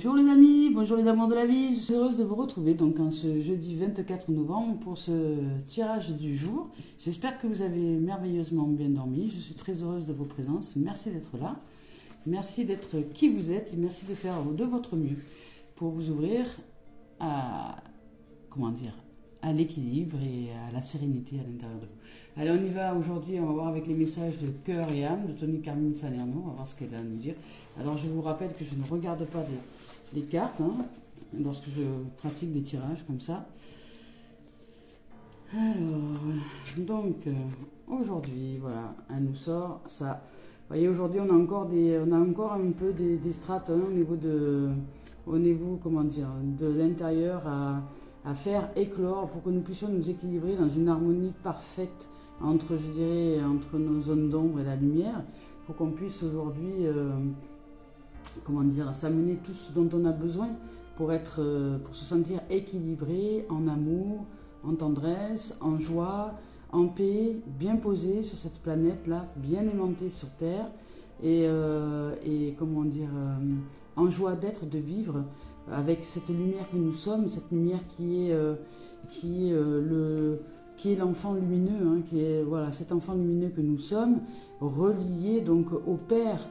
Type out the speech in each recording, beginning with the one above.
Bonjour les amis, bonjour les amours de la vie, je suis heureuse de vous retrouver donc en ce jeudi 24 novembre pour ce tirage du jour. J'espère que vous avez merveilleusement bien dormi, je suis très heureuse de vos présences, merci d'être là, merci d'être qui vous êtes et merci de faire de votre mieux pour vous ouvrir à, à l'équilibre et à la sérénité à l'intérieur de vous. Allez, on y va aujourd'hui, on va voir avec les messages de cœur et âme de Tony Carmine Salerno, on va voir ce qu'elle a à nous dire. Alors je vous rappelle que je ne regarde pas les cartes lorsque je pratique des tirages comme ça. Alors, donc aujourd'hui, voilà, elle nous sort ça. Vous voyez, aujourd'hui on a encore un peu des strates au niveau de l'intérieur à faire éclore pour que nous puissions nous équilibrer dans une harmonie parfaite entre nos zones d'ombre et la lumière, pour qu'on puisse aujourd'hui s'amener tout ce dont on a besoin pour se sentir équilibré en amour, en tendresse, en joie, en paix, bien posé sur cette planète-là, bien aimanté sur Terre, en joie d'être, de vivre avec cette lumière que nous sommes, cette lumière qui est l'enfant lumineux, cet enfant lumineux que nous sommes, relié donc au Père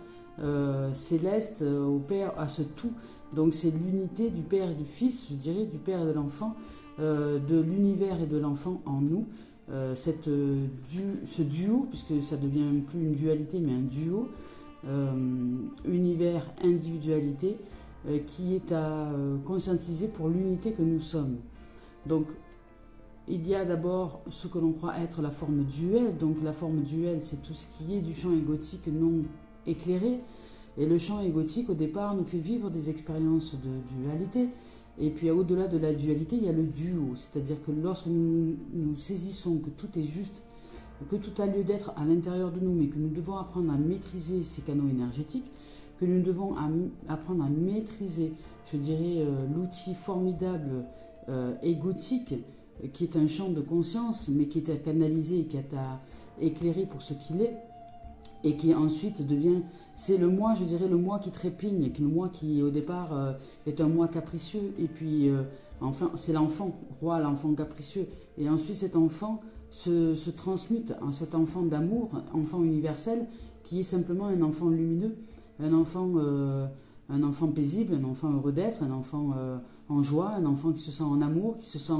céleste, au Père, à ce tout. Donc c'est l'unité du Père et du Fils, je dirais, du Père et de l'enfant, de l'univers et de l'enfant en nous. Ce duo, puisque ça devient plus une dualité mais un duo, univers, individualité, qui est à conscientiser pour l'unité que nous sommes. Donc il y a d'abord ce que l'on croit être la forme duelle. Donc la forme duelle, c'est tout ce qui est du champ égotique non éclairé. Et le champ égotique, au départ, nous fait vivre des expériences de dualité. Et puis au-delà de la dualité, il y a le duo. C'est-à-dire que lorsque nous saisissons que tout est juste, que tout a lieu d'être à l'intérieur de nous, mais que nous devons apprendre à maîtriser ces canaux énergétiques, que nous devons apprendre à maîtriser, je dirais, l'outil formidable égotique, qui est un champ de conscience, mais qui est à canaliser et qui est à éclairer pour ce qu'il est, et qui ensuite devient, c'est le moi, je dirais, le moi qui trépigne, le moi qui au départ est un moi capricieux, et puis enfin c'est l'enfant roi, l'enfant capricieux, et ensuite cet enfant se transmute en cet enfant d'amour, enfant universel, qui est simplement un enfant lumineux, un enfant paisible, un enfant heureux d'être, un enfant en joie, un enfant qui se sent en amour, qui se sent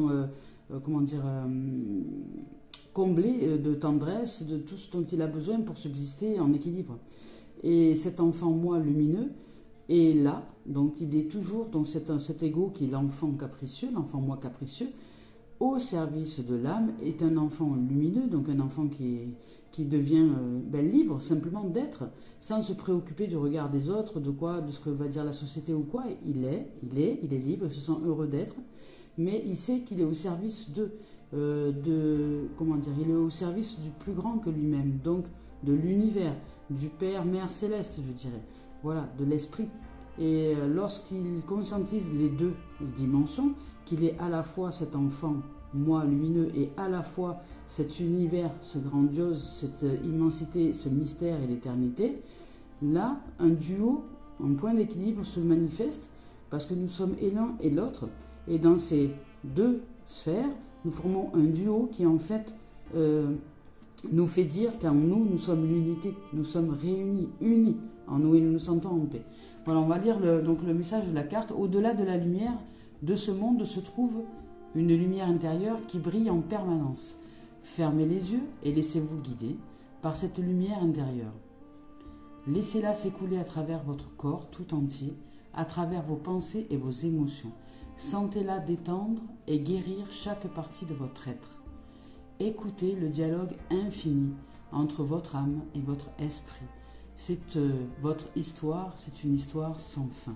comblé de tendresse, de tout ce dont il a besoin pour subsister en équilibre. Et cet enfant moi lumineux est là, donc il est toujours, donc cet ego qui est l'enfant capricieux, l'enfant moi capricieux, au service de l'âme, est un enfant lumineux, donc un enfant qui devient libre simplement d'être, sans se préoccuper du regard des autres, de ce que va dire la société ou quoi. Il est libre, il se sent heureux d'être, mais il sait qu'il est au service il est au service du plus grand que lui-même, donc de l'univers, du Père, Mère céleste, je dirais, voilà, de l'esprit. Et lorsqu'il conscientise les deux dimensions, qu'il est à la fois cet enfant, moi lumineux, et à la fois cet univers, ce grandiose, cette immensité, ce mystère et l'éternité, là, un duo, un point d'équilibre se manifeste, parce que nous sommes et l'un et l'autre, et dans ces deux sphères, nous formons un duo qui en fait nous fait dire qu'en nous, nous sommes l'unité, nous sommes réunis, unis en nous et nous nous sentons en paix. Voilà, on va lire le message de la carte. Au-delà de la lumière de ce monde se trouve une lumière intérieure qui brille en permanence. Fermez les yeux et laissez-vous guider par cette lumière intérieure. Laissez-la s'écouler à travers votre corps tout entier, à travers vos pensées et vos émotions. Sentez-la détendre et guérir chaque partie de votre être. Écoutez le dialogue infini entre votre âme et votre esprit. C'est votre histoire, c'est une histoire sans fin.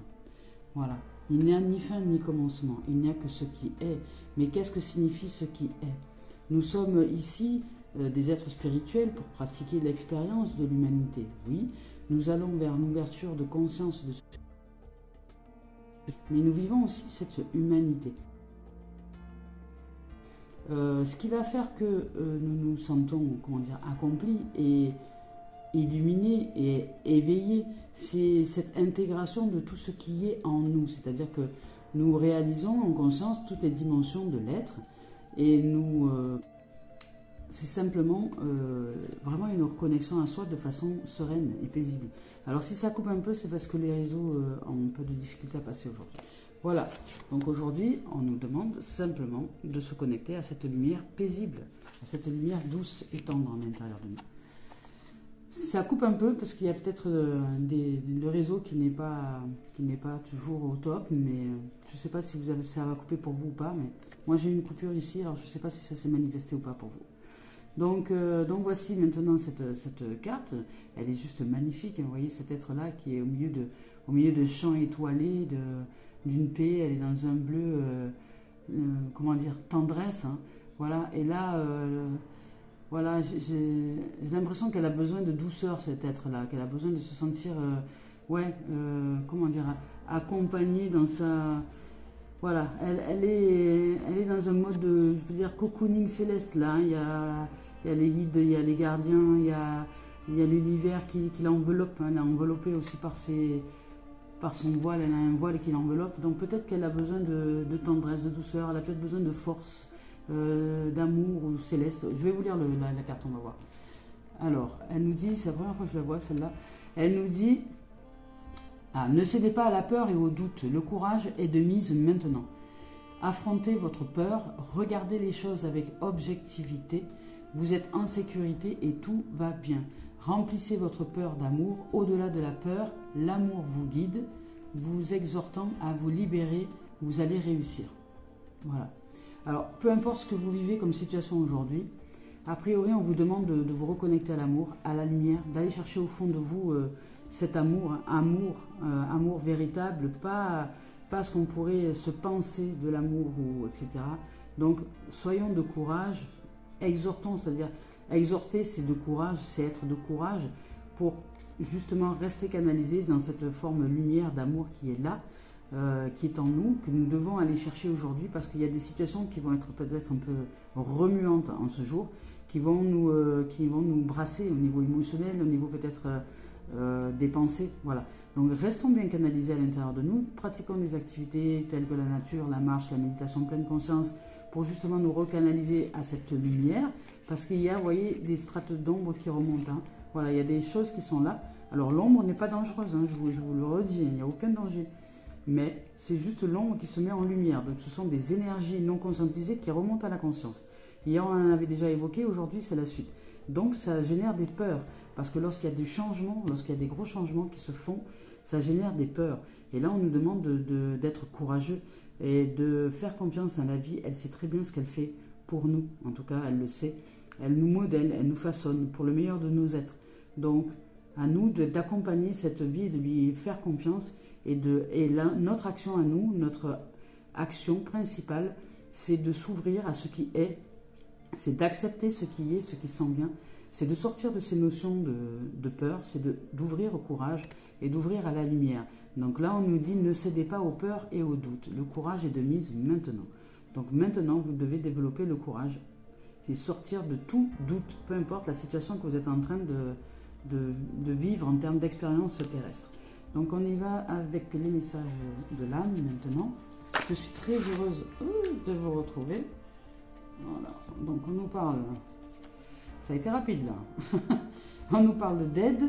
Voilà. Il n'y a ni fin ni commencement, il n'y a que ce qui est. Mais qu'est-ce que signifie ce qui est? Nous sommes ici des êtres spirituels pour pratiquer l'expérience de l'humanité. Oui, nous allons vers l'ouverture de conscience de ce. Mais nous vivons aussi cette humanité. Ce qui va faire que nous nous sentons, accomplis et illuminer et éveiller. C'est cette intégration de tout ce qui est en nous. C'est-à-dire que nous réalisons en conscience toutes les dimensions de l'être et c'est simplement vraiment une reconnexion à soi de façon sereine et paisible. Alors si ça coupe un peu, c'est parce que les réseaux ont un peu de difficulté à passer aujourd'hui. Voilà, donc aujourd'hui, on nous demande simplement de se connecter à cette lumière paisible, à cette lumière douce et tendre à l'intérieur de nous. Ça coupe un peu parce qu'il y a peut-être le réseau qui n'est pas toujours au top, mais je ne sais pas si ça va couper pour vous ou pas, mais moi j'ai une coupure ici, alors je ne sais pas si ça s'est manifesté ou pas pour vous. Donc voici maintenant cette carte, elle est juste magnifique, hein, vous voyez cet être-là qui est au milieu de champs étoilés, d'une paix, elle est dans un bleu, comment dire, tendresse, hein, voilà, et là, voilà, j'ai l'impression qu'elle a besoin de douceur, cet être-là, qu'elle a besoin de se sentir, comment dire, accompagnée dans sa... Voilà, elle est dans un mode de, je veux dire, cocooning céleste, là, hein. Il y a les guides, il y a les gardiens, il y a l'univers qui l'enveloppe, hein. Elle est enveloppée aussi par son voile, elle a un voile qui l'enveloppe, donc peut-être qu'elle a besoin de tendresse, de douceur, elle a peut-être besoin de force, d'amour ou céleste. Je vais vous lire la carte, on va voir. Alors, elle nous dit, c'est la première fois que je la vois celle-là, elle nous dit, ne cédez pas à la peur et au doute, le courage est de mise maintenant. Affrontez votre peur, regardez les choses avec objectivité, vous êtes en sécurité et tout va bien. Remplissez votre peur d'amour, au-delà de la peur, l'amour vous guide, vous exhortant à vous libérer, vous allez réussir. Voilà. Alors, peu importe ce que vous vivez comme situation aujourd'hui, a priori, on vous demande de vous reconnecter à l'amour, à la lumière, d'aller chercher au fond de vous cet amour véritable, pas ce qu'on pourrait se penser de l'amour, etc. Donc, soyons de courage, exhortons, c'est-à-dire, exhorter, c'est de courage, c'est être de courage pour justement rester canalisé dans cette forme lumière d'amour qui est là, qui est en nous, que nous devons aller chercher aujourd'hui parce qu'il y a des situations qui vont être peut-être un peu remuantes en ce jour, qui vont nous brasser au niveau émotionnel, au niveau peut-être des pensées. Voilà. Donc restons bien canalisés à l'intérieur de nous, pratiquons des activités telles que la nature, la marche, la méditation de pleine conscience pour justement nous recanaliser à cette lumière parce qu'il y a, vous voyez, des strates d'ombre qui remontent. Hein. Voilà, il y a des choses qui sont là. Alors l'ombre n'est pas dangereuse, hein, je vous le redis, il n'y a aucun danger. Mais c'est juste l'ombre qui se met en lumière. Donc ce sont des énergies non conscientisées qui remontent à la conscience. Hier on en avait déjà évoqué, aujourd'hui c'est la suite. Donc ça génère des peurs. Parce que lorsqu'il y a des changements, lorsqu'il y a des gros changements qui se font, ça génère des peurs. Et là on nous demande d'être courageux et de faire confiance à la vie. Elle sait très bien ce qu'elle fait pour nous. En tout cas elle le sait. Elle nous modèle, elle nous façonne pour le meilleur de nos êtres. Donc à nous d'accompagner cette vie, de lui faire confiance. Et là, notre action à nous, notre action principale, c'est de s'ouvrir à ce qui est, c'est d'accepter ce qui est, ce qui sent bien, c'est de sortir de ces notions de peur, c'est d'ouvrir au courage et d'ouvrir à la lumière. Donc là, on nous dit ne cédez pas aux peurs et aux doutes. Le courage est de mise maintenant. Donc maintenant, vous devez développer le courage. C'est sortir de tout doute, peu importe la situation que vous êtes en train de vivre en termes d'expérience terrestre. Donc on y va avec les messages de l'âme maintenant. Je suis très heureuse de vous retrouver. Voilà. Donc on nous parle, ça a été rapide là, on nous parle d'aide.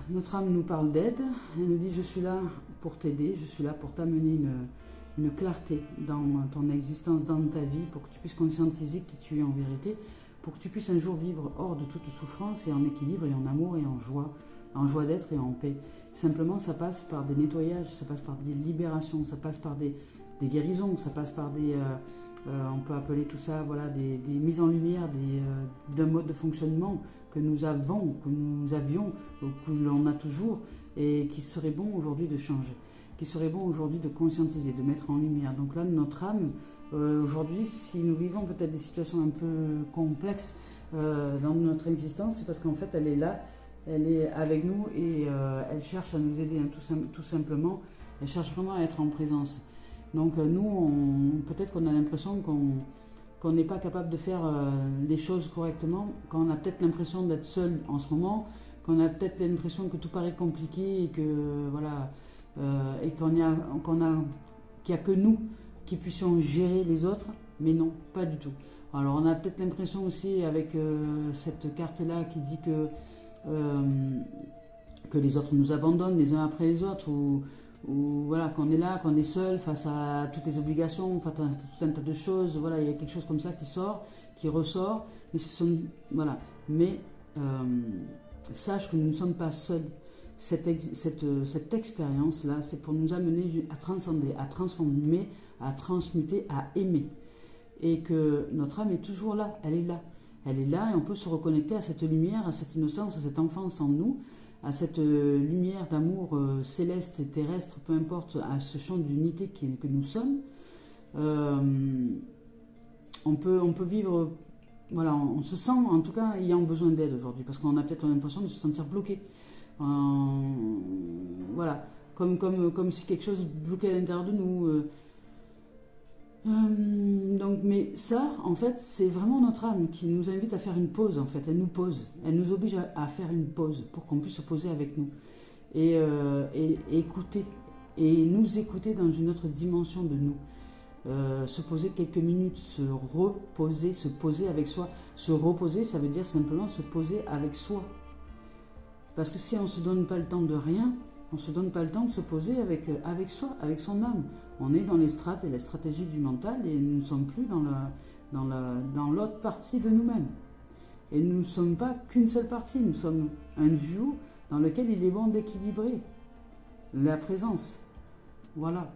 Notre âme nous parle d'aide. Elle nous dit je suis là pour t'aider, je suis là pour t'amener une clarté dans ton existence, dans ta vie, pour que tu puisses conscientiser qui tu es en vérité, pour que tu puisses un jour vivre hors de toute souffrance et en équilibre et en amour et en joie d'être et en paix. Simplement, ça passe par des nettoyages, ça passe par des libérations, ça passe par des guérisons, ça passe par on peut appeler tout ça, voilà, des mises en lumière d'un mode de fonctionnement que nous avions, que l'on a toujours, et qui serait bon aujourd'hui de changer, qui serait bon aujourd'hui de conscientiser, de mettre en lumière. Donc là, notre âme, aujourd'hui, si nous vivons peut-être des situations un peu complexes dans notre existence, c'est parce qu'en fait, elle est là, elle est avec nous et elle cherche à nous aider, hein, tout simplement. Elle cherche vraiment à être en présence. Donc nous, peut-être qu'on a l'impression qu'on n'est pas capable de faire les choses correctement, quand on a peut-être l'impression d'être seul en ce moment, qu'on a peut-être l'impression que tout paraît compliqué et que voilà, et qu'il n'y a que nous qui puissions gérer les autres, mais non, pas du tout. Alors on a peut-être l'impression aussi avec cette carte-là qui dit que les autres nous abandonnent les uns après les autres, ou voilà, qu'on est là, qu'on est seul face à toutes les obligations, face à tout un tas de choses. Voilà, il y a quelque chose comme ça qui sort, qui ressort. Mais voilà. Mais sache que nous ne sommes pas seuls. Cette expérience-là, c'est pour nous amener à transcender, à transformer, à transmuter, à aimer. Et que notre âme est toujours là, elle est là. Elle est là et on peut se reconnecter à cette lumière, à cette innocence, à cette enfance en nous, à cette lumière d'amour céleste et terrestre, peu importe, à ce champ d'unité que nous sommes. On peut vivre, voilà, on se sent en tout cas ayant besoin d'aide aujourd'hui, parce qu'on a peut-être l'impression de se sentir bloqué. Voilà, comme si quelque chose bloquait à l'intérieur de nous. Donc, mais ça, en fait, c'est vraiment notre âme qui nous invite à faire une pause. En fait, elle nous pose, elle nous oblige à faire une pause pour qu'on puisse se poser avec nous et écouter et nous écouter dans une autre dimension de nous. Se poser quelques minutes, se reposer, se poser avec soi. Se reposer, ça veut dire simplement se poser avec soi. Parce que si on ne se donne pas le temps de rien, on ne se donne pas le temps de se poser avec soi, avec son âme. On est dans les strates et les stratégies du mental et nous ne sommes plus dans l'autre partie de nous-mêmes. Et nous ne sommes pas qu'une seule partie, nous sommes un duo dans lequel il est bon d'équilibrer la présence. Voilà.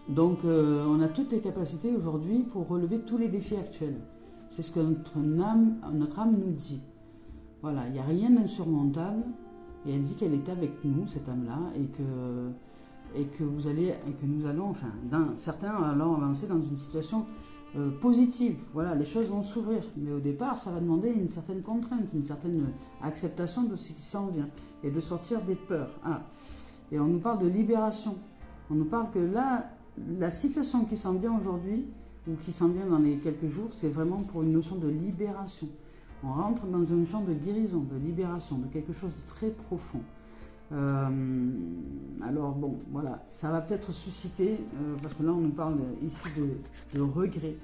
Donc on a toutes les capacités aujourd'hui pour relever tous les défis actuels. C'est ce que notre âme nous dit. Voilà, il n'y a rien d'insurmontable. Et elle dit qu'elle est avec nous, cette âme-là, et que nous allons, enfin, certains allons avancer dans une situation positive. Voilà, les choses vont s'ouvrir. Mais au départ, ça va demander une certaine contrainte, une certaine acceptation de ce qui s'en vient, et de sortir des peurs. Ah. Et on nous parle de libération. On nous parle que là, la situation qui s'en vient aujourd'hui, ou qui s'en vient dans les quelques jours, c'est vraiment pour une notion de libération. On rentre dans un champ de guérison, de libération, de quelque chose de très profond. Alors bon, voilà, ça va peut-être susciter, parce que là on nous parle ici de regrets,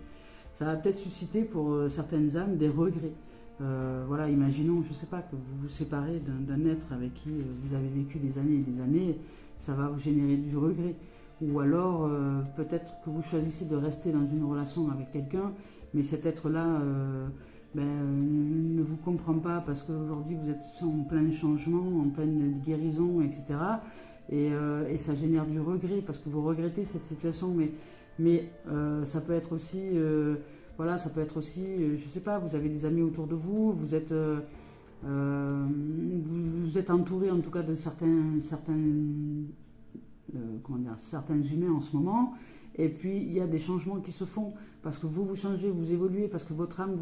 ça va peut-être susciter pour certaines âmes des regrets. Voilà, imaginons, je ne sais pas, que vous vous séparez d'un être avec qui vous avez vécu des années et des années, ça va vous générer du regret. Ou alors, peut-être que vous choisissez de rester dans une relation avec quelqu'un, mais cet être-là ne vous comprend pas parce qu'aujourd'hui vous êtes en plein changement, en pleine guérison, etc. Et ça génère du regret parce que vous regrettez cette situation, mais ça peut être aussi, voilà, ça peut être aussi, je sais pas, vous avez des amis autour de vous, vous êtes entouré en tout cas de certains humains en ce moment. Et puis, il y a des changements qui se font parce que vous changez, vous évoluez, parce que votre âme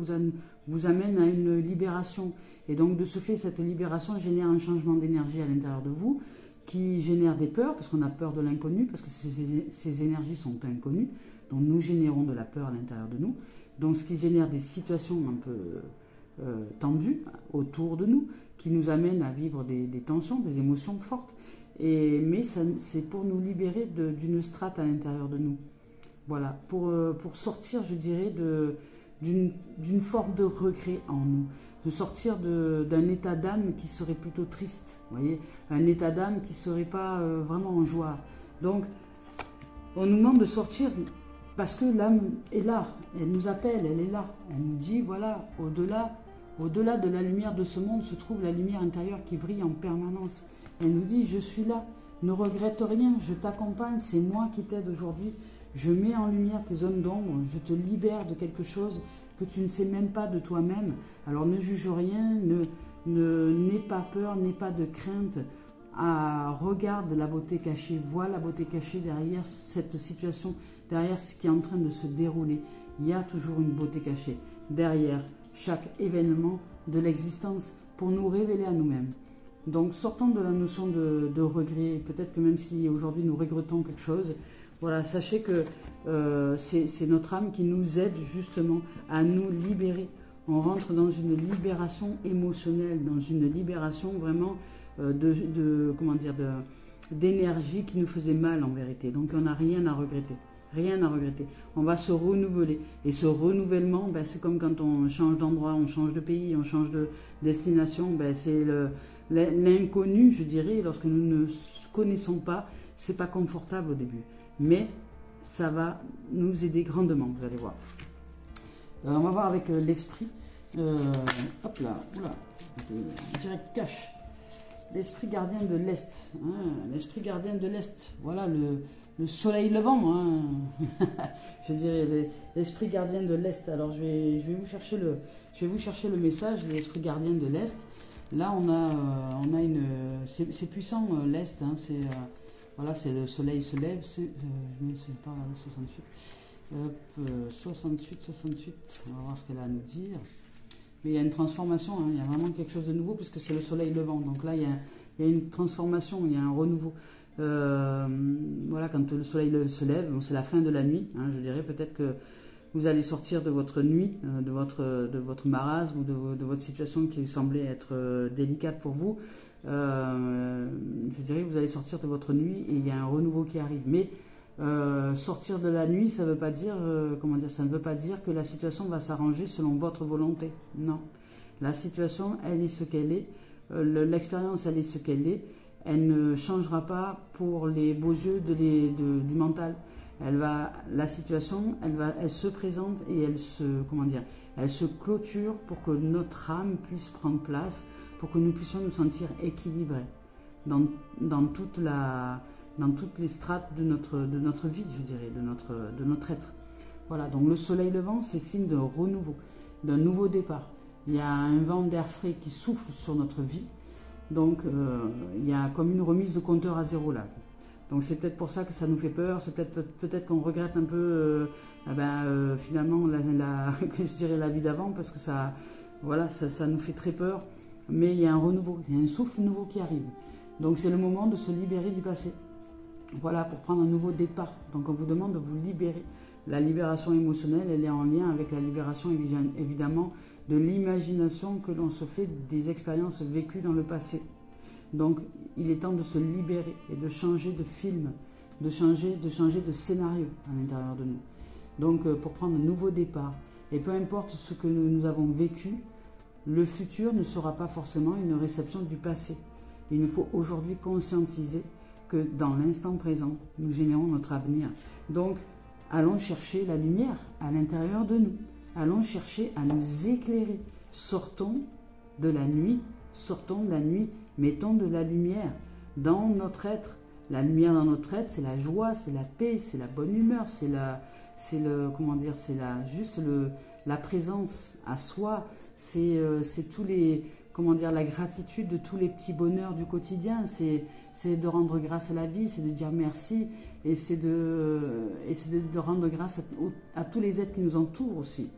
vous amène à une libération. Et donc, de ce fait, cette libération génère un changement d'énergie à l'intérieur de vous qui génère des peurs, parce qu'on a peur de l'inconnu, parce que ces énergies sont inconnues. Donc, nous générons de la peur à l'intérieur de nous. Donc, ce qui génère des situations un peu tendues autour de nous, qui nous amènent à vivre des tensions, des émotions fortes. Mais c'est pour nous libérer d'une strate à l'intérieur de nous. Voilà, pour sortir, je dirais, d'une forme de regret en nous, de sortir d'un état d'âme qui serait plutôt triste, vous voyez, un état d'âme qui ne serait pas vraiment en joie. Donc, on nous demande de sortir parce que l'âme est là, elle nous appelle, elle est là, elle nous dit, voilà, au-delà de la lumière de ce monde se trouve la lumière intérieure qui brille en permanence. Elle nous dit, je suis là, ne regrette rien, je t'accompagne, c'est moi qui t'aide aujourd'hui. Je mets en lumière tes zones d'ombre, je te libère de quelque chose que tu ne sais même pas de toi-même. Alors ne juge rien, n'aie pas peur, n'aie pas de crainte. Regarde la beauté cachée, vois la beauté cachée derrière cette situation, derrière ce qui est en train de se dérouler. Il y a toujours une beauté cachée derrière chaque événement de l'existence pour nous révéler à nous-mêmes. Donc sortons de la notion de regret. Peut-être que même si aujourd'hui nous regrettons quelque chose, Voilà, sachez que c'est notre âme qui nous aide justement à nous libérer. On rentre dans une libération émotionnelle, dans une libération vraiment comment dire, d'énergie qui nous faisait mal en vérité. Donc on n'a rien à regretter. Rien à regretter. On va se renouveler. Et ce renouvellement, ben, c'est comme quand on change d'endroit, on change de pays, on change de destination. Ben, c'est l'inconnu, je dirais, lorsque nous ne connaissons pas, c'est pas confortable au début. Mais ça va nous aider grandement, vous allez voir. On va voir avec l'esprit. Hop là, oula, direct cache. L'esprit gardien de l'Est. Hein, l'esprit gardien de l'Est. Voilà le soleil levant. Hein. Je dirais l'esprit gardien de l'Est. Alors je vais vous chercher le message, l'esprit gardien de l'Est. Là on a une. C'est puissant l'Est. Hein, voilà, c'est le soleil se lève. Je mets pas 68. 68. On va voir ce qu'elle a à nous dire. Mais il y a une transformation, hein, il y a vraiment quelque chose de nouveau puisque c'est le soleil levant. Donc là, il y a une transformation, il y a un renouveau. Voilà, quand le soleil se lève, bon, c'est la fin de la nuit. Hein, je dirais peut-être que vous allez sortir de votre nuit, de votre marasme ou de votre situation qui semblait être délicate pour vous. Je dirais que vous allez sortir de votre nuit et il y a un renouveau qui arrive. Mais sortir de la nuit, ça veut pas dire, ça ne veut pas dire que la situation va s'arranger selon votre volonté. Non. La situation, elle est ce qu'elle est. L'expérience, elle est ce qu'elle est. Elle ne changera pas pour les beaux yeux du mental. La situation, elle se présente et elle se clôture pour que notre âme puisse prendre place, pour que nous puissions nous sentir équilibrés dans toutes les strates de notre vie, je dirais, de notre être. Voilà, donc le soleil levant, c'est signe de renouveau, d'un nouveau départ. Il y a un vent d'air frais qui souffle sur notre vie, donc il y a comme une remise de compteur à zéro là. Donc c'est peut-être pour ça que ça nous fait peur, c'est peut-être qu'on regrette un peu finalement je dirais la vie d'avant, parce que ça nous fait très peur, mais il y a un renouveau, il y a un souffle nouveau qui arrive. Donc c'est le moment de se libérer du passé. Voilà, pour prendre un nouveau départ. Donc on vous demande de vous libérer. La libération émotionnelle, elle est en lien avec la libération évidemment de l'imagination que l'on se fait des expériences vécues dans le passé. Donc il est temps de se libérer et de changer de film, de changer de scénario à l'intérieur de nous. Donc pour prendre un nouveau départ. Et peu importe ce que nous avons vécu, le futur ne sera pas forcément une réception du passé. Il nous faut aujourd'hui conscientiser que dans l'instant présent, nous générons notre avenir. Donc, allons chercher la lumière à l'intérieur de nous. Allons chercher à nous éclairer. Sortons de la nuit, mettons de la lumière dans notre être. La lumière dans notre être, c'est la joie, c'est la paix, c'est la bonne humeur, c'est la présence à soi, c'est tous les, la gratitude de tous les petits bonheurs du quotidien, c'est de rendre grâce à la vie, c'est de dire merci, et c'est de rendre grâce à tous les êtres qui nous entourent aussi.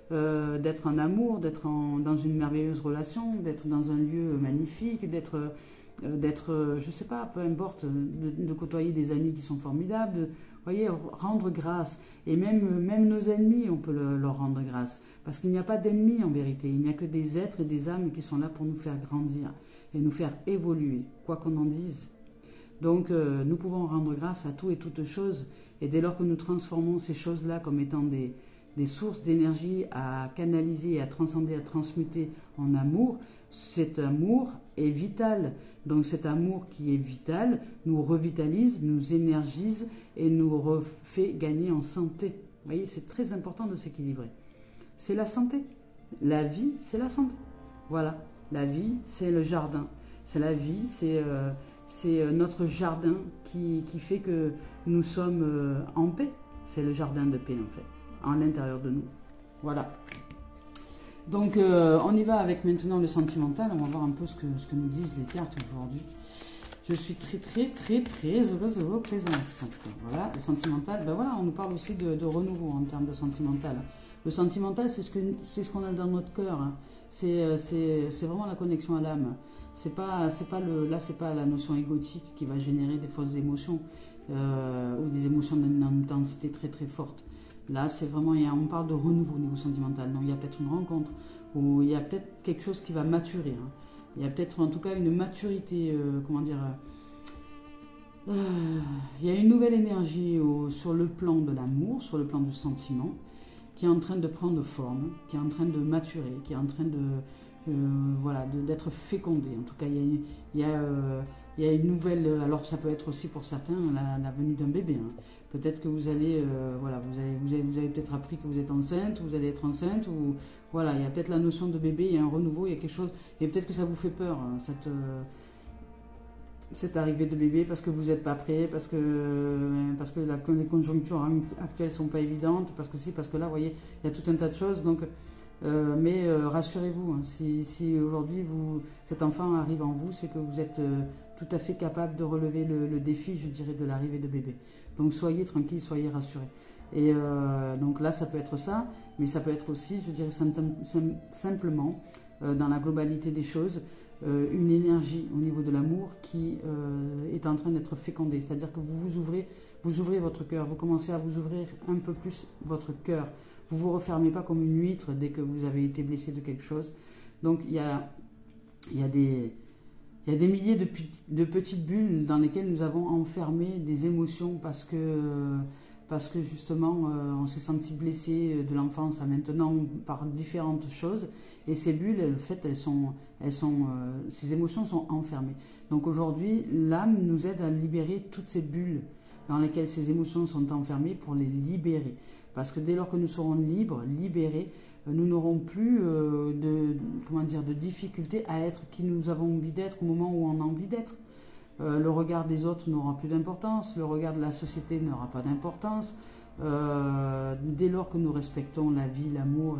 D'être en amour, d'être dans une merveilleuse relation, d'être dans un lieu magnifique, d'être, je sais pas, peu importe, de côtoyer des amis qui sont formidables, voyez, rendre grâce. Et même nos ennemis, on peut leur rendre grâce. Parce qu'il n'y a pas d'ennemis en vérité, il n'y a que des êtres et des âmes qui sont là pour nous faire grandir et nous faire évoluer, quoi qu'on en dise. Donc nous pouvons rendre grâce à tout et toutes choses, et dès lors que nous transformons ces choses-là comme étant des sources d'énergie à canaliser, à transcender, à transmuter en amour, cet amour est vital. Donc cet amour qui est vital nous revitalise, nous énergise et nous refait gagner en santé. Vous voyez, c'est très important de s'équilibrer. C'est la santé. La vie, c'est la santé. Voilà. La vie, c'est le jardin. C'est la vie, c'est notre jardin qui fait que nous sommes en paix. C'est le jardin de paix, en fait, en l'intérieur de nous. Voilà. Donc, on y va avec maintenant le sentimental. On va voir un peu ce que nous disent les cartes aujourd'hui. Je suis très heureuse de vos présences. Voilà, le sentimental, ben voilà, on nous parle aussi de renouveau en termes de sentimental. Le sentimental, c'est ce qu'on a dans notre cœur. Hein. C'est vraiment la connexion à l'âme. C'est pas la notion égotique qui va générer des fausses émotions. ou des émotions d'une intensité très très forte. Là, c'est vraiment, on parle de renouveau au niveau sentimental. Donc, il y a peut-être une rencontre, ou il y a peut-être quelque chose qui va maturer. Hein. Il y a peut-être en tout cas une maturité, comment dire, il y a une nouvelle énergie sur le plan de l'amour, sur le plan du sentiment, qui est en train de prendre forme, qui est en train de maturer, qui est en train de, voilà, d'être fécondé. En tout cas, il y a une nouvelle, alors ça peut être aussi pour certains la venue d'un bébé. Hein. Peut-être que vous allez, voilà, vous avez peut-être appris que vous êtes enceinte, vous allez être enceinte, ou voilà, il y a peut-être la notion de bébé, il y a un renouveau, il y a quelque chose, et peut-être que ça vous fait peur, hein, cette arrivée de bébé, parce que vous n'êtes pas prêt, parce que les conjonctures actuelles sont pas évidentes, parce que si, parce que là, vous voyez, il y a tout un tas de choses, donc, mais rassurez-vous, hein, si aujourd'hui cet enfant arrive en vous, c'est que vous êtes tout à fait capable de relever le défi, je dirais, de l'arrivée de bébé. Donc soyez tranquille, soyez rassurés. Et donc là, ça peut être ça, mais ça peut être aussi, je dirais simplement, dans la globalité des choses, une énergie au niveau de l'amour qui est en train d'être fécondée. C'est-à-dire que vous ouvrez votre cœur, vous commencez à vous ouvrir un peu plus votre cœur. Vous ne vous refermez pas comme une huître dès que vous avez été blessé de quelque chose. Donc il y a des milliers de petites bulles dans lesquelles nous avons enfermé des émotions parce que justement on s'est senti blessé de l'enfance à maintenant par différentes choses, et ces bulles, en fait, ces émotions sont enfermées. Donc aujourd'hui, l'âme nous aide à libérer toutes ces bulles dans lesquelles ces émotions sont enfermées, pour les libérer. Parce que dès lors que nous serons libres, libérés, nous n'aurons plus de difficulté à être qui nous avons envie d'être au moment où on a envie d'être. Le regard des autres n'aura plus d'importance, le regard de la société n'aura pas d'importance. Dès lors que nous respectons la vie, l'amour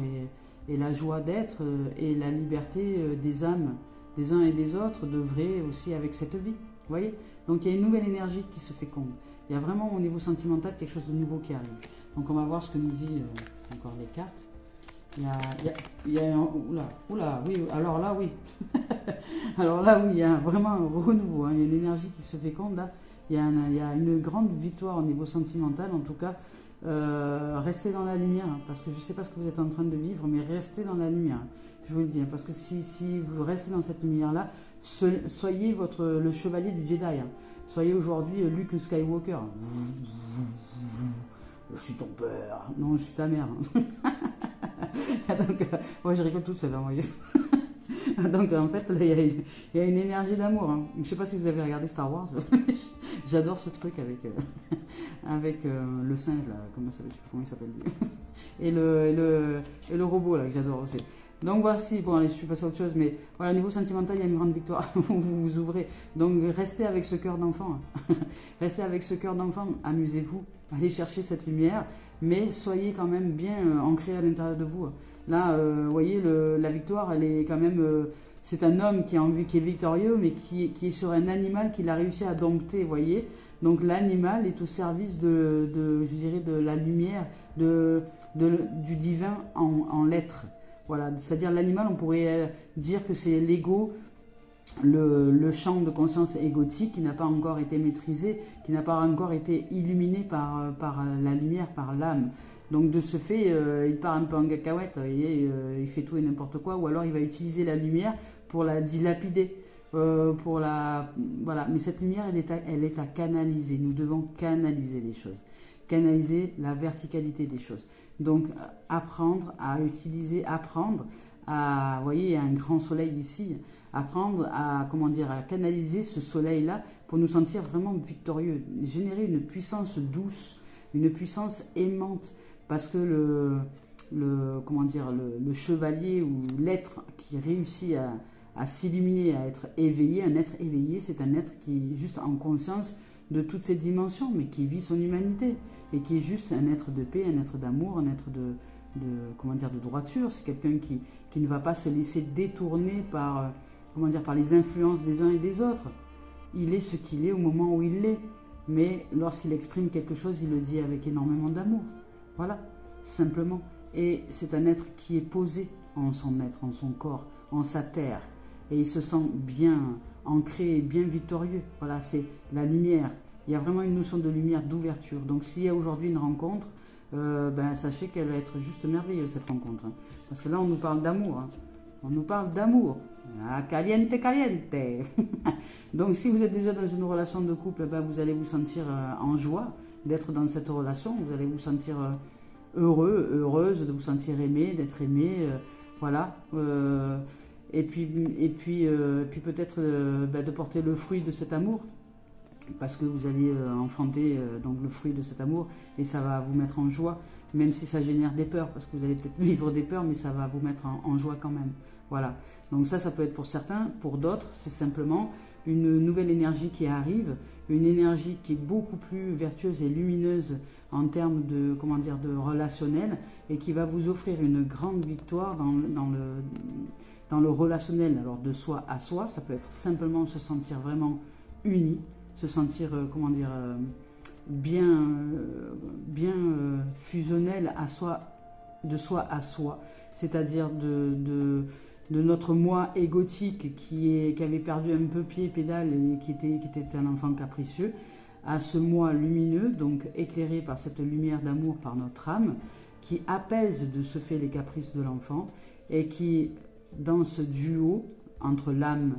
et la joie d'être et la liberté des âmes des uns et des autres, d'œuvrer aussi avec cette vie. Vous voyez ? Donc il y a une nouvelle énergie qui se féconde. Il y a vraiment au niveau sentimental quelque chose de nouveau qui arrive. Donc on va voir ce que nous dit encore les cartes. Oula, oui, alors là, oui. Alors là, oui, il y a vraiment un renouveau, hein. Il y a une énergie qui se féconde, là. Il y a une grande victoire au niveau sentimental, en tout cas. Restez dans la lumière, hein, parce que je ne sais pas ce que vous êtes en train de vivre, mais restez dans la lumière, je vous le dis, hein, parce que si vous restez dans cette lumière-là, soyez le chevalier du Jedi, hein. Soyez aujourd'hui Luke Skywalker. Je suis ton père. Non, je suis ta mère. Donc, moi je rigole toute seule, hein, voyez. Donc en fait, là, il y a une énergie d'amour. Hein. Je ne sais pas si vous avez regardé Star Wars. J'adore ce truc avec le singe, là, comment il s'appelle lui. et le robot, là, que j'adore aussi. Donc voici, bon allez, je suis passé à autre chose, mais voilà, au niveau sentimental, il y a une grande victoire. Vous vous ouvrez. Donc restez avec ce cœur d'enfant. Hein. Restez avec ce cœur d'enfant, amusez-vous, allez chercher cette lumière, mais soyez quand même bien ancré à l'intérieur de vous. Là, vous voyez, la victoire, elle est quand même... c'est un homme qui est victorieux, mais qui est sur un animal qu'il a réussi à dompter, vous voyez. Donc l'animal est au service je dirais, de la lumière, du divin en l'être. Voilà, c'est-à-dire l'animal, on pourrait dire que c'est l'ego, le champ de conscience égotique qui n'a pas encore été maîtrisé, qui n'a pas encore été illuminé par la lumière, par l'âme. Donc de ce fait, il part un peu en cacahuète, il fait tout et n'importe quoi, ou alors il va utiliser la lumière pour la dilapider. Voilà. Mais cette lumière, elle est à canaliser. Nous devons canaliser les choses, canaliser la verticalité des choses. Donc apprendre à utiliser, vous voyez, il y a un grand soleil ici, apprendre à canaliser ce soleil-là pour nous sentir vraiment victorieux, générer une puissance douce, une puissance aimante, parce que le chevalier ou l'être qui réussit à s'illuminer, à être éveillé, un être éveillé, c'est un être qui est juste en conscience de toutes ces dimensions, mais qui vit son humanité, et qui est juste un être de paix, un être d'amour, un être de droiture. C'est quelqu'un qui ne va pas se laisser détourner par les influences des uns et des autres. Il est ce qu'il est au moment où il l'est, mais lorsqu'il exprime quelque chose, il le dit avec énormément d'amour. Voilà, simplement. Et c'est un être qui est posé en son être, en son corps, en sa terre, et il se sent bien ancré et bien victorieux. Voilà, c'est la lumière il y a vraiment une notion de lumière, d'ouverture. Donc s'il y a aujourd'hui une rencontre, sachez qu'elle va être juste merveilleuse cette rencontre. Hein. Parce que là, on nous parle d'amour. Hein. On nous parle d'amour. Ah, caliente, caliente. Donc si vous êtes déjà dans une relation de couple, vous allez vous sentir en joie d'être dans cette relation. Vous allez vous sentir heureux, heureuse, de vous sentir aimé, d'être aimé. Voilà. Et puis peut-être de porter le fruit de cet amour. Parce que vous allez enfanter donc le fruit de cet amour et ça va vous mettre en joie, même si ça génère des peurs, parce que vous allez peut-être vivre des peurs, mais ça va vous mettre en joie quand même. Voilà. Donc ça peut être pour certains, pour d'autres, c'est simplement une nouvelle énergie qui arrive, une énergie qui est beaucoup plus vertueuse et lumineuse en termes de, de relationnel et qui va vous offrir une grande victoire dans le relationnel. Alors de soi à soi, ça peut être simplement se sentir vraiment uni, se sentir, bien fusionnel à soi, de soi à soi, c'est-à-dire de notre moi égotique qui avait perdu un peu pied et pédale et qui était un enfant capricieux, à ce moi lumineux, donc éclairé par cette lumière d'amour par notre âme, qui apaise de ce fait les caprices de l'enfant et qui, dans ce duo entre l'âme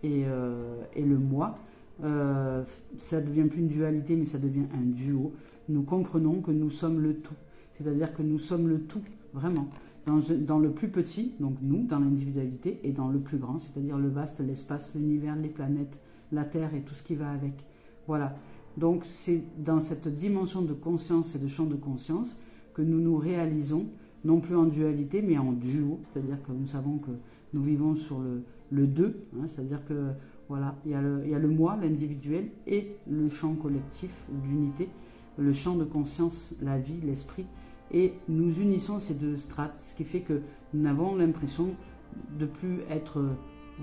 et le moi, ça ne devient plus une dualité, mais ça devient un duo. Nous comprenons que nous sommes le tout. C'est-à-dire que nous sommes le tout, vraiment. Dans le plus petit, donc nous, dans l'individualité, et dans le plus grand, c'est-à-dire le vaste, l'espace, l'univers, les planètes, la Terre et tout ce qui va avec. Voilà. Donc c'est dans cette dimension de conscience et de champ de conscience que nous nous réalisons, non plus en dualité, mais en duo. C'est-à-dire que nous savons que nous vivons sur le deux, hein, c'est-à-dire que voilà, il y a le moi, l'individuel, et le champ collectif, l'unité, le champ de conscience, la vie, l'esprit. Et nous unissons ces deux strates, ce qui fait que nous avons l'impression de plus être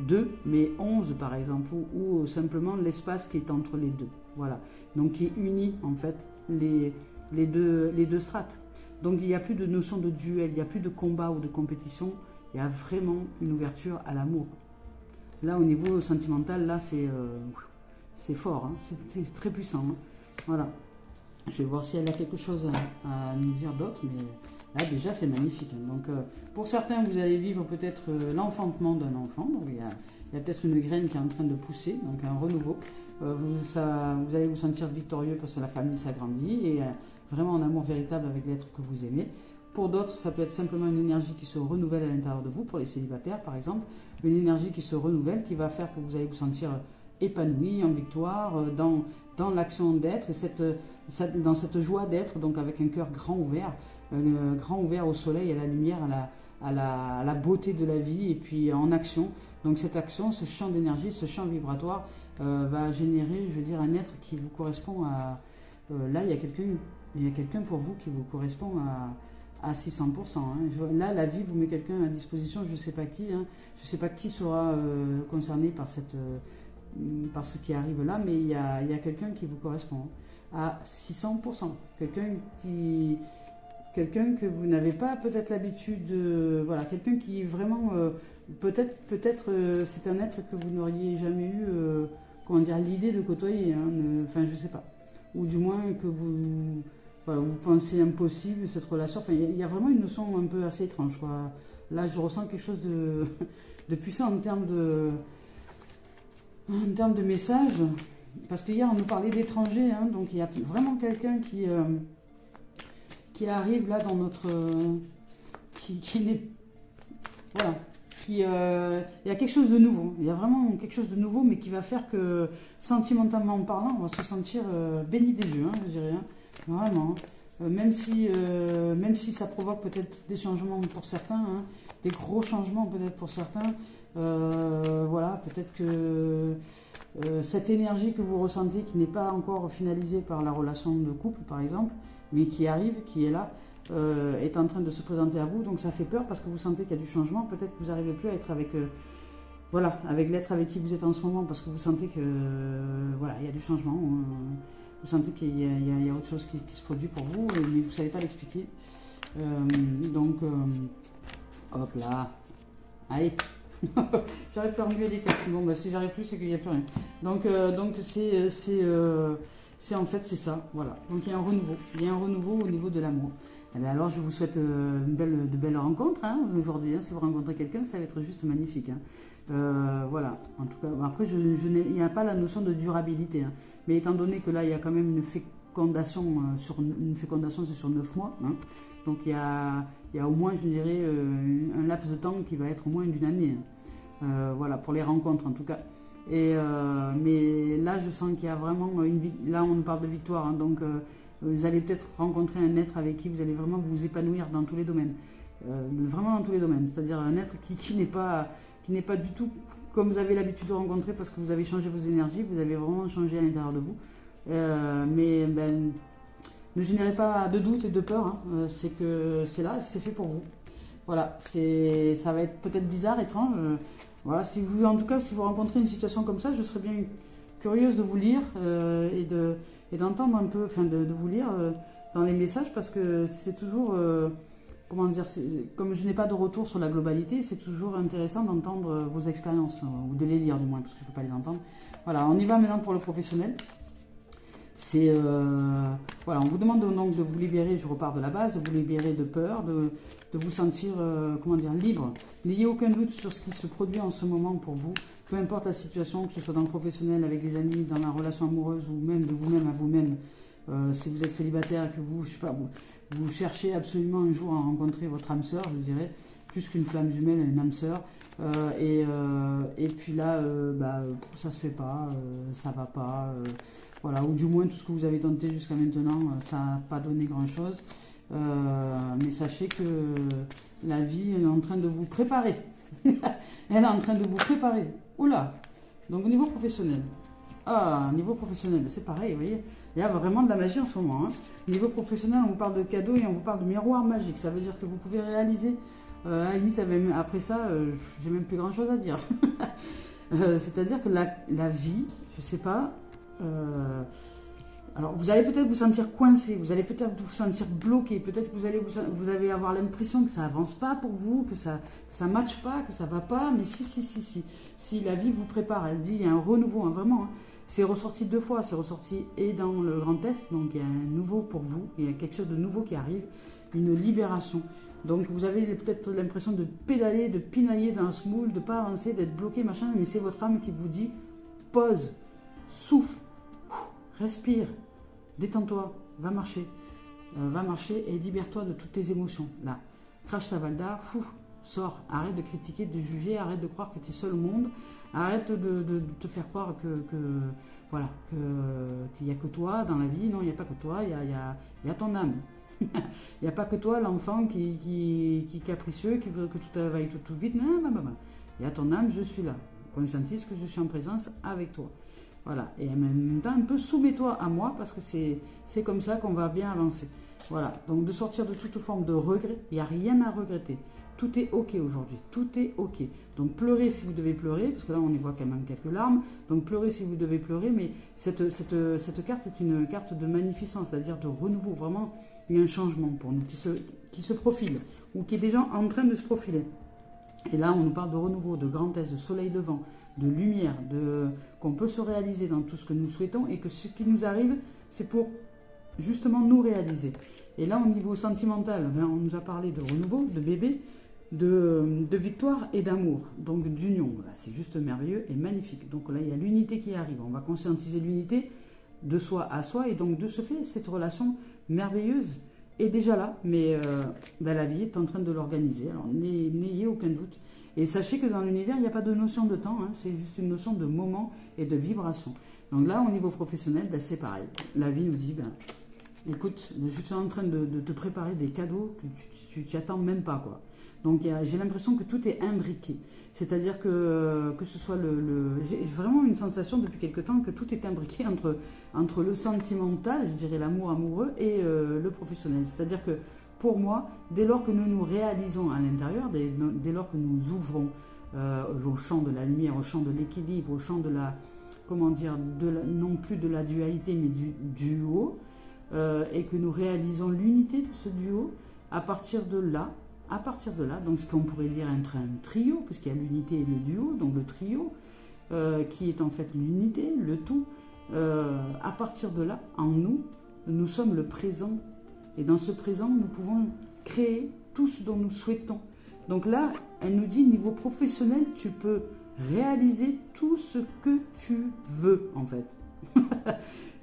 deux, mais 11 par exemple, ou simplement l'espace qui est entre les deux. Voilà, donc qui unit en fait les deux strates. Donc il n'y a plus de notion de duel, il n'y a plus de combat ou de compétition, il y a vraiment une ouverture à l'amour. Là, au niveau sentimental, là, c'est fort, hein, c'est très puissant. Hein. Voilà. Je vais voir si elle a quelque chose à nous dire d'autre, mais là, déjà, c'est magnifique. Hein. Donc, pour certains, vous allez vivre peut-être l'enfantement d'un enfant. Donc, il y a peut-être une graine qui est en train de pousser, donc un renouveau. Vous allez vous sentir victorieux parce que la famille s'agrandit et vraiment en amour véritable avec l'être que vous aimez. Pour d'autres, ça peut être simplement une énergie qui se renouvelle à l'intérieur de vous, pour les célibataires par exemple, une énergie qui se renouvelle, qui va faire que vous allez vous sentir épanoui, en victoire, dans l'action d'être, dans cette joie d'être, donc avec un cœur grand ouvert au soleil, à la lumière, à la beauté de la vie, et puis en action. Donc cette action, ce champ d'énergie, ce champ vibratoire va générer, je veux dire, un être qui vous correspond à... là, il y a quelqu'un pour vous qui vous correspond à 600%. Hein. Là, la vie vous met quelqu'un à disposition, je ne sais pas qui. Hein. Je ne sais pas qui sera concerné par ce qui arrive là, mais il y a quelqu'un qui vous correspond à 600%. Quelqu'un que vous n'avez pas peut-être l'habitude de... Voilà, quelqu'un qui vraiment... peut-être c'est un être que vous n'auriez jamais eu l'idée de côtoyer. Hein. Enfin, je ne sais pas. Ou du moins que vous pensez impossible cette relation. Enfin, il y a vraiment une notion un peu assez étrange, quoi. Là, je ressens quelque chose de puissant en termes de message, parce qu'hier on nous parlait d'étrangers, hein, donc il y a vraiment quelqu'un qui arrive là dans notre... qui n'est... Voilà. Il y a quelque chose de nouveau. Il y a vraiment quelque chose de nouveau, mais qui va faire que, sentimentalement parlant, on va se sentir béni des dieux, hein, je dirais. Hein. Vraiment. Même si ça provoque peut-être des changements pour certains, hein, des gros changements peut-être pour certains. Voilà, peut-être que cette énergie que vous ressentez, qui n'est pas encore finalisée par la relation de couple, par exemple, mais qui arrive, qui est là, est en train de se présenter à vous. Donc ça fait peur parce que vous sentez qu'il y a du changement. Peut-être que vous n'arrivez plus à être avec l'être avec qui vous êtes en ce moment, parce que vous sentez que il y a du changement. Vous sentez qu'il y a autre chose qui se produit pour vous, mais vous ne savez pas l'expliquer. Donc, hop là. Allez. J'arrive plus à remuer les cartes. Bon, si j'arrive plus, c'est qu'il n'y a plus rien. Donc en fait, c'est ça, voilà. Donc il y a un renouveau. Il y a un renouveau au niveau de l'amour. Eh bien, alors, je vous souhaite de belles rencontres hein, aujourd'hui. Hein. Si vous rencontrez quelqu'un, ça va être juste magnifique. Hein. Voilà. En tout cas, après, il n'y a pas la notion de durabilité. Hein. Mais étant donné que là, il y a quand même une fécondation, c'est sur 9 mois. Hein. Donc, il y a au moins, je dirais, un laps de temps qui va être au moins d'une année. Hein. Voilà, pour les rencontres en tout cas. Mais là, je sens qu'il y a vraiment là, on parle de victoire. Hein, donc, vous allez peut-être rencontrer un être avec qui vous allez vraiment vous épanouir dans tous les domaines. Vraiment dans tous les domaines. C'est-à-dire un être qui n'est pas du tout comme vous avez l'habitude de rencontrer parce que vous avez changé vos énergies, vous avez vraiment changé à l'intérieur de vous. Mais ne générez pas de doute et de peur. Hein. C'est que c'est là, c'est fait pour vous. Voilà, ça va être peut-être bizarre, étrange. Voilà, en tout cas, si vous rencontrez une situation comme ça, je serais bien curieuse de vous lire et d'entendre un peu, enfin de vous lire dans les messages parce que c'est toujours, comment dire, comme je n'ai pas de retour sur la globalité, c'est toujours intéressant d'entendre vos expériences, ou de les lire du moins, parce que je ne peux pas les entendre. Voilà, on y va maintenant pour le professionnel. Voilà, on vous demande donc de vous libérer, je repars de la base, de vous libérer de peur, de vous sentir, comment dire, libre. N'ayez aucun doute sur ce qui se produit en ce moment pour vous, peu importe la situation, que ce soit dans le professionnel, avec les amis, dans la relation amoureuse ou même de vous-même à vous-même. Si vous êtes célibataire et que vous, je sais pas, vous cherchez absolument un jour à rencontrer votre âme sœur, je dirais, plus qu'une flamme jumelle, une âme sœur. Et puis là, ça se fait pas, ça va pas. Voilà, ou du moins tout ce que vous avez tenté jusqu'à maintenant, ça n'a pas donné grand-chose. Mais sachez que la vie est en train de vous préparer. Elle est en train de vous préparer. Oula. Donc au niveau professionnel. Niveau professionnel, c'est pareil, vous voyez. Il y a vraiment de la magie en ce moment. Hein. Niveau professionnel, on vous parle de cadeaux et on vous parle de miroir magique. Ça veut dire que vous pouvez réaliser. À la limite, après ça, j'ai même plus grand-chose à dire. C'est-à-dire que la vie, je sais pas. Alors, vous allez peut-être vous sentir coincé, vous allez peut-être vous sentir bloqué, peut-être que vous allez avoir l'impression que ça avance pas pour vous, que ça matche pas, que ça va pas, mais si la vie vous prépare, elle dit il y a un renouveau, hein, vraiment, hein. C'est ressorti 2 fois, c'est ressorti et dans le grand test, donc il y a un nouveau pour vous, il y a quelque chose de nouveau qui arrive, une libération. Donc vous avez peut-être l'impression de pédaler, de pinailler dans ce moule, de pas avancer, d'être bloqué, machin, mais c'est votre âme qui vous dit pause, souffle, respire, détends-toi, va marcher et libère-toi de toutes tes émotions. Là, crache ta valda, sors, arrête de critiquer, de juger, arrête de croire que tu es seul au monde, arrête de te faire croire voilà, qu'il n'y a que toi dans la vie. Non, il n'y a pas que toi, il y a ton âme. Il n'y a pas que toi, l'enfant qui est capricieux, qui veut que tout aille tout vite. Non. Il y a ton âme, je suis là. Conscientise que je suis en présence avec toi. Voilà, et en même temps, un peu soumets-toi à moi parce que c'est comme ça qu'on va bien avancer. Voilà, donc de sortir de toute forme de regret, il n'y a rien à regretter. Tout est ok aujourd'hui, tout est ok. Donc pleurez si vous devez pleurer, parce que là on y voit quand même quelques larmes. Donc pleurez si vous devez pleurer, mais cette carte est une carte de magnificence, c'est-à-dire de renouveau. Vraiment, il y a un changement pour nous qui se profile, ou qui est déjà en train de se profiler. Et là on nous parle de renouveau, de grand test, de soleil levant, de lumière, qu'on peut se réaliser dans tout ce que nous souhaitons et que ce qui nous arrive, c'est pour justement nous réaliser. Et là, au niveau sentimental, on nous a parlé de renouveau, de bébé, de victoire et d'amour, donc d'union. C'est juste merveilleux et magnifique. Donc là, il y a l'unité qui arrive. On va conscientiser l'unité de soi à soi et donc de ce fait, cette relation merveilleuse est déjà là, mais la vie est en train de l'organiser. Alors n'ayez aucun doute. Et sachez que dans l'univers, il n'y a pas de notion de temps, hein, c'est juste une notion de moment et de vibration. Donc là, au niveau professionnel, c'est pareil. La vie nous dit, écoute, je suis en train de te préparer des cadeaux que tu attends même pas, quoi. Donc j'ai l'impression que tout est imbriqué. C'est-à-dire que ce soit j'ai vraiment une sensation depuis quelque temps que tout est imbriqué entre le sentimental, je dirais l'amour amoureux, et le professionnel. C'est-à-dire que pour moi, dès lors que nous nous réalisons à l'intérieur, dès lors que nous ouvrons au champ de la lumière, au champ de l'équilibre, au champ de la, comment dire, non plus de la dualité, mais du duo, et que nous réalisons l'unité de ce duo, à partir de là, donc ce qu'on pourrait dire un trio, puisqu'il y a l'unité et le duo, donc le trio, qui est en fait l'unité, le tout, à partir de là, en nous, nous sommes le présent. Et dans ce présent, nous pouvons créer tout ce dont nous souhaitons. Donc là, elle nous dit, niveau professionnel, tu peux réaliser tout ce que tu veux, en fait.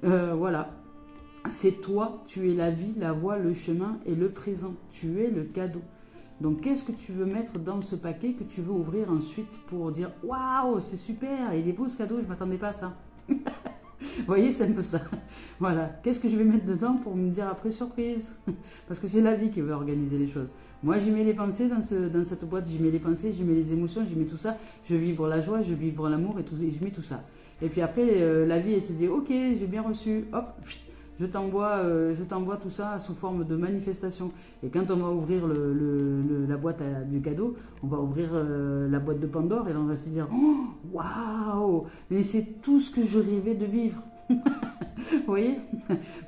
Voilà. C'est toi, tu es la vie, la voie, le chemin et le présent. Tu es le cadeau. Donc, qu'est-ce que tu veux mettre dans ce paquet que tu veux ouvrir ensuite pour dire « Waouh, c'est super, il est beau ce cadeau, je ne m'attendais pas à ça. » Vous voyez, c'est un peu ça. Voilà. Qu'est-ce que je vais mettre dedans pour me dire après surprise? Parce que c'est la vie qui veut organiser les choses. Moi, j'y mets les pensées dans cette boîte, j'y mets les pensées, j'y mets les émotions, j'y mets tout ça. Je vivre la joie, je vivre l'amour et tout, et je mets tout ça. Et puis après, la vie, elle se dit « Ok, j'ai bien reçu, hop, je t'envoie tout ça sous forme de manifestation. » Et quand on va ouvrir la boîte du cadeau, on va ouvrir la boîte de Pandore et là on va se dire oh, « Waouh, mais c'est tout ce que je rêvais de vivre. » Vous voyez?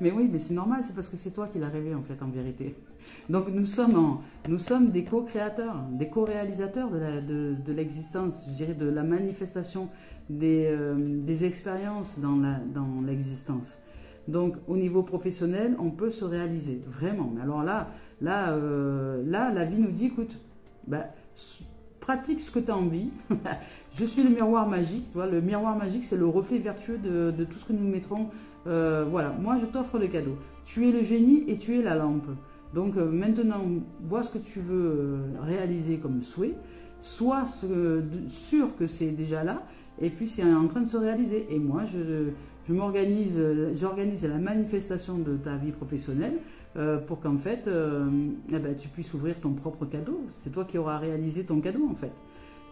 Mais oui, mais c'est normal, c'est parce que c'est toi qui l'as rêvé en fait, en vérité. Donc nous sommes des co-créateurs, des co-réalisateurs de l'existence, je dirais de la manifestation des expériences dans l'existence. Donc, au niveau professionnel, on peut se réaliser, vraiment. Mais alors là, la vie nous dit, écoute, pratique ce que tu as envie. Je suis le miroir magique. Tu vois, le miroir magique, c'est le reflet vertueux de tout ce que nous mettrons. Voilà, moi, je t'offre le cadeau. Tu es le génie et tu es la lampe. Donc, maintenant, vois ce que tu veux réaliser comme souhait. Sois sûr que c'est déjà là. Et puis, c'est en train de se réaliser. Et moi, j'organise la manifestation de ta vie professionnelle pour qu'en fait, tu puisses ouvrir ton propre cadeau. C'est toi qui auras réalisé ton cadeau en fait.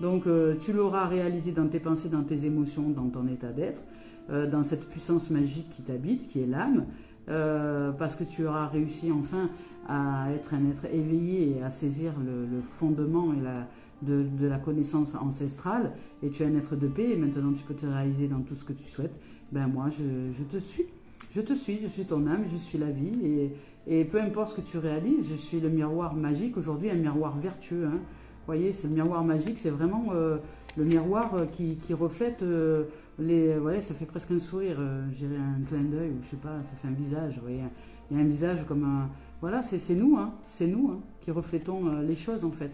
Donc tu l'auras réalisé dans tes pensées, dans tes émotions, dans ton état d'être, dans cette puissance magique qui t'habite, qui est l'âme, parce que tu auras réussi enfin à être un être éveillé et à saisir le fondement et de la connaissance ancestrale, et tu es un être de paix, et maintenant tu peux te réaliser dans tout ce que tu souhaites. Ben moi, je te suis, je suis ton âme, je suis la vie, et peu importe ce que tu réalises, je suis le miroir magique, aujourd'hui un miroir vertueux. Hein. Vous voyez, c'est le miroir magique, c'est vraiment le miroir qui reflète ouais, ça fait presque un sourire, je dirais un clin d'œil, ou je sais pas, ça fait un visage, vous voyez, il y a un visage comme un... Voilà, c'est nous, qui reflétons les choses en fait.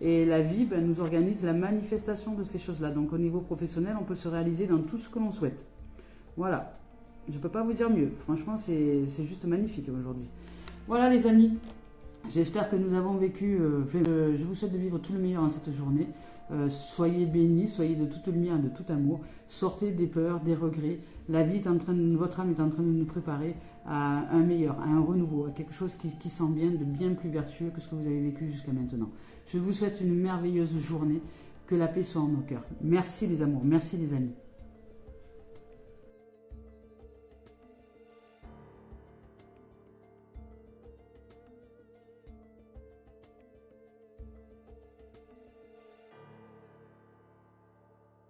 Et la vie nous organise la manifestation de ces choses-là. Donc au niveau professionnel, on peut se réaliser dans tout ce que l'on souhaite. Voilà, je ne peux pas vous dire mieux. Franchement, c'est juste magnifique aujourd'hui. Voilà les amis, j'espère que nous avons vécu, je vous souhaite de vivre tout le meilleur en cette journée. Soyez bénis, soyez de toute lumière, de tout amour. Sortez des peurs, des regrets. La vie est votre âme est en train de nous préparer à un meilleur, à un renouveau, à quelque chose qui sent bien, de bien plus vertueux que ce que vous avez vécu jusqu'à maintenant. Je vous souhaite une merveilleuse journée, que la paix soit en nos cœurs. Merci les amours, merci les amis.